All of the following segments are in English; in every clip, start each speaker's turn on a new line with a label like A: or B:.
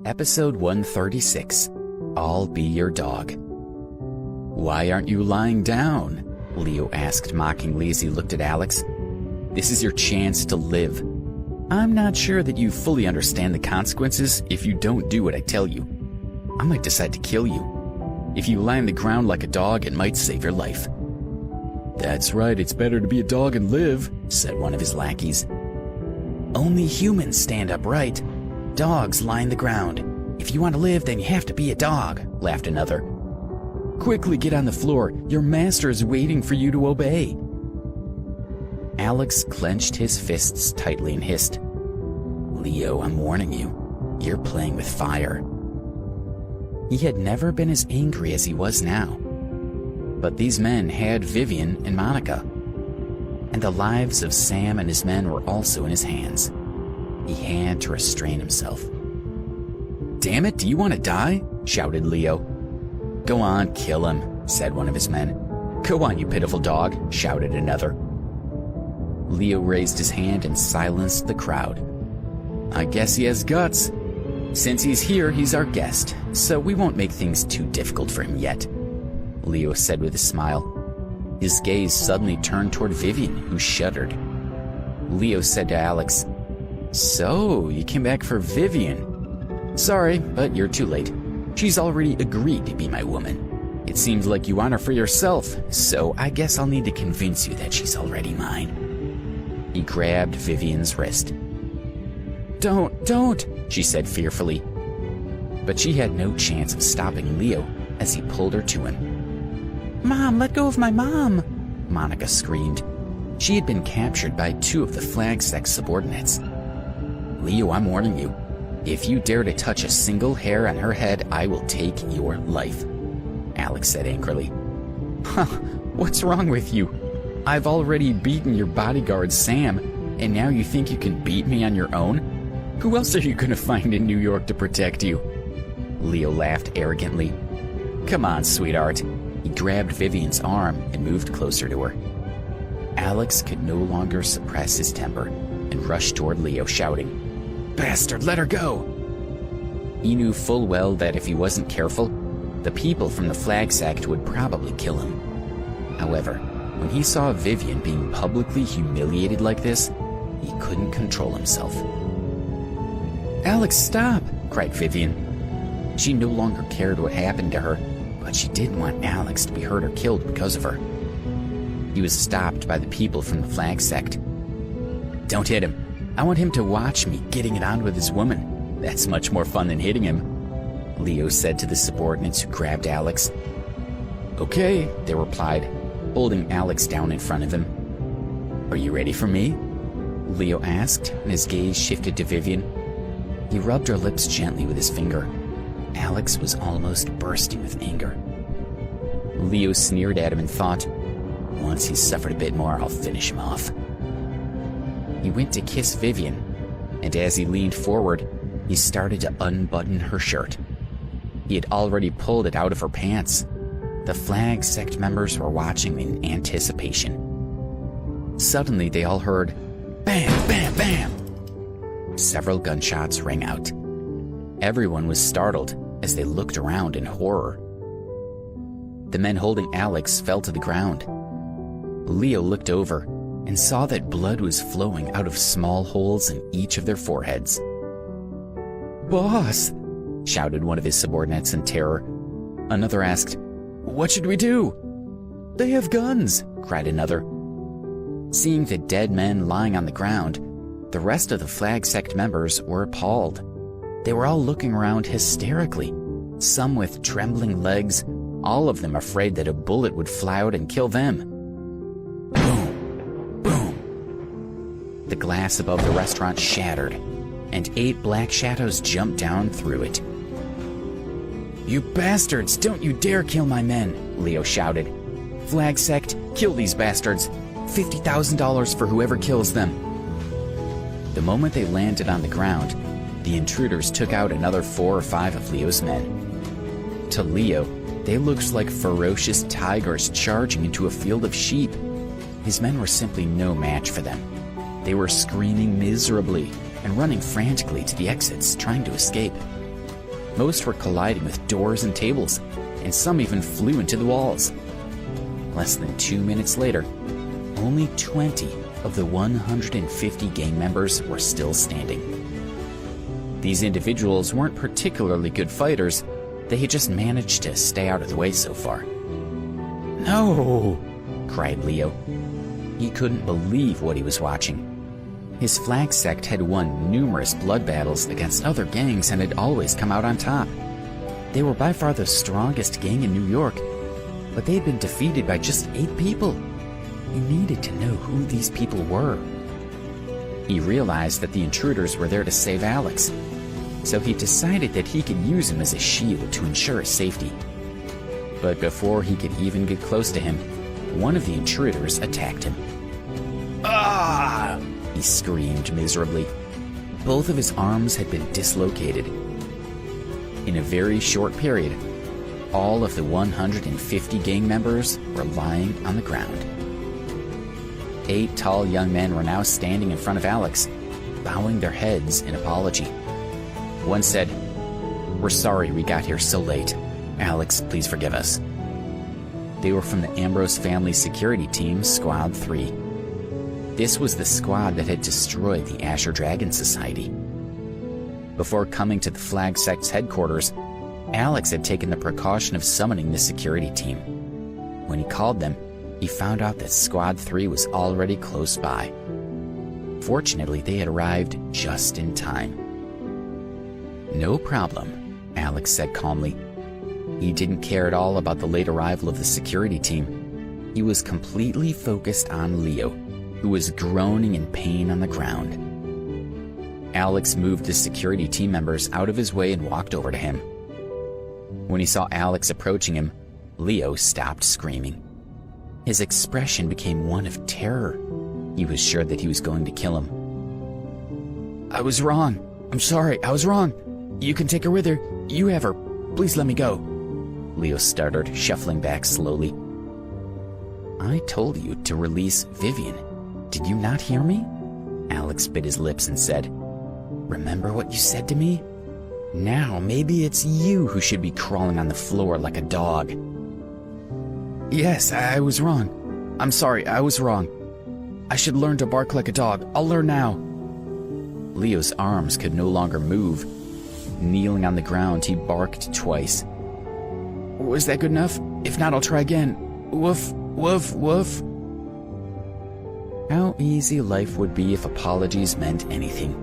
A: Episode 136, I'll Be Your Dog. "Why aren't you lying down?" Leo asked mockingly as he looked at Alex. "This is your chance to live. I'm not sure that you fully understand the consequences if you don't do what I tell you. I might decide to kill you. If you lie on the ground like a dog, it might save your life." "That's right, it's better to be a dog and live," said one of his lackeys. "Only humans stand upright. Dogs lie on the ground. If you want to live, then you have to be a dog," laughed another. "Quickly get on the floor. Your master is waiting for you to obey." Alex clenched his fists tightly and hissed, "Leo, I'm warning you. You're playing with fire." He had never been as angry as he was now. But these men had Vivian and Monica. And the lives of Sam and his men were also in his hands. He had to restrain himself. "Damn it, do you want to die?" shouted Leo. "Go on, kill him," said one of his men. "Go on, you pitiful dog," shouted another. Leo raised his hand and silenced the crowd. "I guess he has guts. Since he's here, he's our guest, so we won't make things too difficult for him yet," Leo said with a smile. His gaze suddenly turned toward Vivian, who shuddered. Leo said to Alex, "So, you came back for Vivian. Sorry, but you're too late. She's already agreed to be my woman. It seems like you want her for yourself, so I guess I'll need to convince you that she's already mine." He grabbed Vivian's wrist. Don't, she said fearfully. But she had no chance of stopping Leo as he pulled her to him. "Mom, let go of my mom," Monica screamed. She had been captured by two of the flag sect subordinates. "Leo, I'm warning you. If you dare to touch a single hair on her head, I will take your life," Alex said angrily. "Huh, what's wrong with you? I've already beaten your bodyguard, Sam, and now you think you can beat me on your own? Who else are you going to find in New York to protect you?" Leo laughed arrogantly. "Come on, sweetheart." He grabbed Vivian's arm and moved closer to her. Alex could no longer suppress his temper and rushed toward Leo, shouting, "Bastard, let her go!" He knew full well that if he wasn't careful, the people from the flag sect would probably kill him. However, when he saw Vivian being publicly humiliated like this, he couldn't control himself. "Alex, stop!" cried Vivian. She no longer cared what happened to her, but she didn't want Alex to be hurt or killed because of her. He was stopped by the people from the flag sect. "Don't hit him. I want him to watch me getting it on with his woman. That's much more fun than hitting him," Leo said to the subordinates who grabbed Alex. "Okay," they replied, holding Alex down in front of him. "Are you ready for me?" Leo asked, and his gaze shifted to Vivian. He rubbed her lips gently with his finger. Alex was almost bursting with anger. Leo sneered at him and thought, "Once he's suffered a bit more, I'll finish him off." He went to kiss Vivian, and as he leaned forward, he started to unbutton her shirt. He had already pulled it out of her pants. The flag sect members were watching in anticipation. Suddenly, they all heard, "Bam, bam, bam!" Several gunshots rang out. Everyone was startled as they looked around in horror. The men holding Alex fell to the ground. Leo looked over and saw that blood was flowing out of small holes in each of their foreheads. "Boss!" shouted one of his subordinates in terror. Another asked, "What should we do?" "They have guns!" cried another. Seeing the dead men lying on the ground, the rest of the flag sect members were appalled. They were all looking around hysterically, some with trembling legs, all of them afraid that a bullet would fly out and kill them. Boom! Boom! The glass above the restaurant shattered, and 8 black shadows jumped down through it. "You bastards, don't you dare kill my men," Leo shouted. "Flag sect, kill these bastards. $50,000 for whoever kills them." The moment they landed on the ground, the intruders took out another 4 or 5 of Leo's men. To Leo, they looked like ferocious tigers charging into a field of sheep. His men were simply no match for them. They were screaming miserably and running frantically to the exits, trying to escape. Most were colliding with doors and tables, and some even flew into the walls. Less than 2 minutes later, only 20 of the 150 gang members were still standing. These individuals weren't particularly good fighters. They had just managed to stay out of the way so far. "No!" cried Leo. He couldn't believe what he was watching. His flag sect had won numerous blood battles against other gangs and had always come out on top. They were by far the strongest gang in New York, but they had been defeated by just 8 people. He needed to know who these people were. He realized that the intruders were there to save Alex, so he decided that he could use him as a shield to ensure his safety. But before he could even get close to him, one of the intruders attacked him. "Ah!" he screamed miserably. Both of his arms had been dislocated. In a very short period, all of the 150 gang members were lying on the ground. 8 tall young men were now standing in front of Alex, bowing their heads in apology. One said, "We're sorry we got here so late. Alex, please forgive us." They were from the Ambrose family security team, Squad 3. This was the squad that had destroyed the Azure Dragon Society. Before coming to the Flag Sect's headquarters, Alex had taken the precaution of summoning the security team. When he called them, he found out that Squad 3 was already close by. Fortunately, they had arrived just in time. "No problem," Alex said calmly. He didn't care at all about the late arrival of the security team. He was completely focused on Leo, who was groaning in pain on the ground. Alex moved the security team members out of his way and walked over to him. When he saw Alex approaching him, Leo stopped screaming. His expression became one of terror. He was sure that he was going to kill him. "I was wrong. I'm sorry, I was wrong. You can take her with her. You have her. Please let me go," Leo stuttered, shuffling back slowly. "I told you to release Vivian. Did you not hear me?" Alex bit his lips and said, "Remember what you said to me? Now maybe it's you who should be crawling on the floor like a dog." "Yes, I was wrong. I'm sorry, I was wrong. I should learn to bark like a dog. I'll learn now." Leo's arms could no longer move. Kneeling on the ground, he barked twice. "Was that good enough? If not, I'll try again. Woof, woof, woof." How easy life would be if apologies meant anything,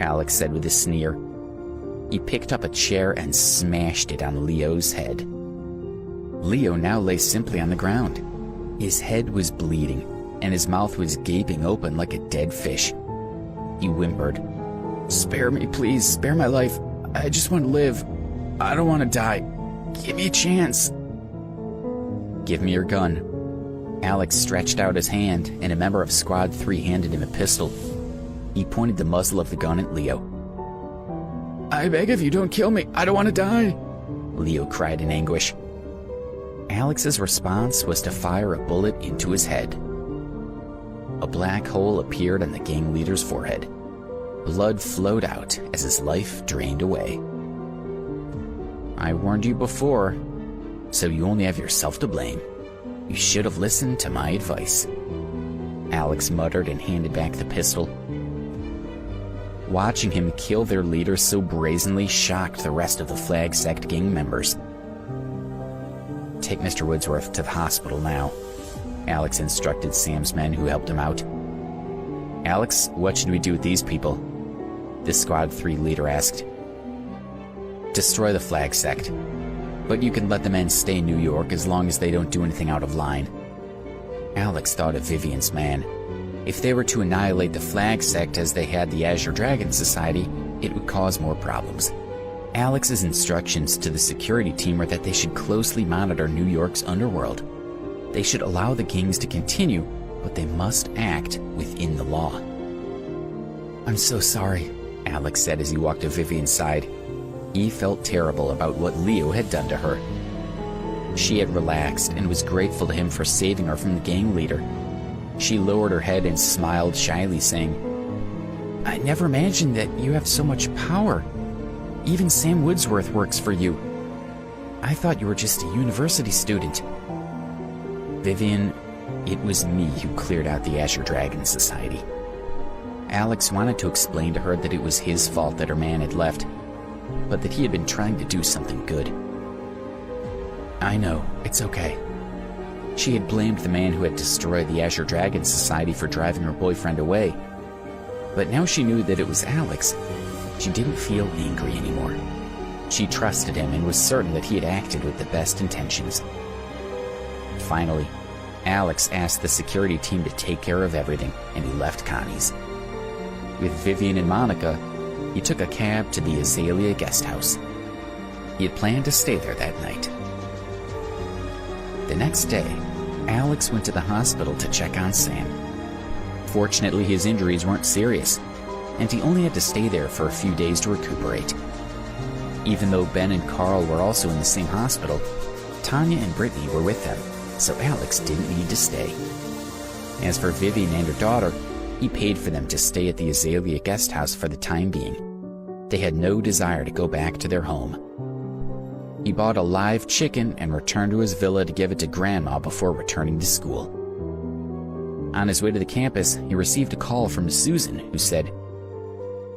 A: Alex said with a sneer. He picked up a chair and smashed it on Leo's head. Leo now lay simply on the ground. His head was bleeding, and his mouth was gaping open like a dead fish. He whimpered, "Spare me, please, spare my life. I just want to live. I don't want to die. Give me a chance." "Give me your gun." Alex stretched out his hand, and a member of Squad 3 handed him a pistol. He pointed the muzzle of the gun at Leo. "I beg of you, don't kill me. I don't want to die," Leo cried in anguish. Alex's response was to fire a bullet into his head. A black hole appeared on the gang leader's forehead. Blood flowed out as his life drained away. "I warned you before, so you only have yourself to blame. You should have listened to my advice," Alex muttered and handed back the pistol. Watching him kill their leader so brazenly shocked the rest of the Flag Sect gang members. "Take Mr. Woodsworth to the hospital now," Alex instructed Sam's men who helped him out. "Alex, what should we do with these people?" the Squad 3 leader asked. "Destroy the Flag Sect, but you can let the men stay in New York as long as they don't do anything out of line." Alex thought of Vivian's man. If they were to annihilate the Flag Sect as they had the Azure Dragon Society, it would cause more problems. Alex's instructions to the security team were that they should closely monitor New York's underworld. They should allow the gangs to continue, but they must act within the law. "I'm so sorry," Alex said as he walked to Vivian's side. He felt terrible about what Leo had done to her. She had relaxed and was grateful to him for saving her from the gang leader. She lowered her head and smiled shyly, saying, "I never imagined that you have so much power. Even Sam Woodsworth works for you. I thought you were just a university student. Vivian, it was me who cleared out the Azure Dragon Society. Alex wanted to explain to her that it was his fault that her man had left, but that he had been trying to do something good. I know, it's okay. She had blamed the man who had destroyed the Azure Dragon Society for driving her boyfriend away. But now she knew that it was Alex. She didn't feel angry anymore. She trusted him and was certain that he had acted with the best intentions. Finally, Alex asked the security team to take care of everything, and he left Connie's. With Vivian and Monica, he took a cab to the Azalea guest house. He had planned to stay there that night. The next day, Alex went to the hospital to check on Sam. Fortunately, his injuries weren't serious, and he only had to stay there for a few days to recuperate. Even though Ben and Carl were also in the same hospital, Tanya and Brittany were with them, so Alex didn't need to stay. As for Vivian and her daughter, he paid for them to stay at the Azalea guest house for the time being. They had no desire to go back to their home. He bought a live chicken and returned to his villa to give it to Grandma before returning to school. On his way to the campus, he received a call from Susan, who said,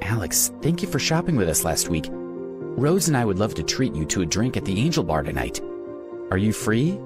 A: "Alex, thank you for shopping with us last week. Rose and I would love to treat you to a drink at the Angel Bar tonight. Are you free?"